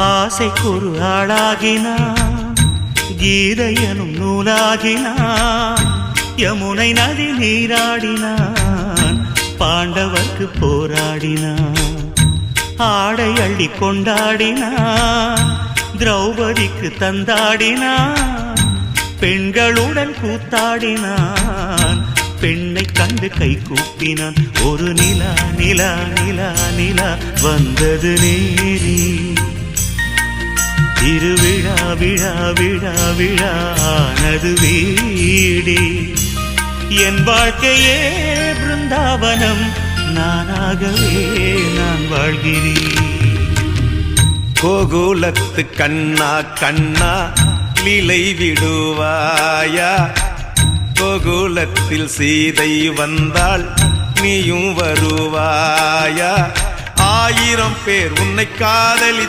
ஆசைக்கொரு ஆளாகினான், கீதையனும் நூலாகினான். யமுனை நதி நீராடினான், பாண்டவர்க்கு போராடினான். ஆடை அள்ளி கொண்டாடினான், திரௌபதிக்கு தந்தாடினான். பெண்களுடன் கூத்தாடினான், பெண்ணை கண்டு கை கூப்பினான். ஒரு நிலா நிலா நிலா நிலா வந்தது நேரி, திருவிழா விழா விழா விழானது வீடே. என் வாழ்க்கையே பிருந்தாவனம், நானாகவே நான் வாழ்கிறேன். கோகுலத்து கண்ணா கண்ணா லீலை விடுவாயா, கோகுலத்தில் சீதை வந்தாள் நீயும் வருவாயா. 1000 பேர் உன்னை காதலி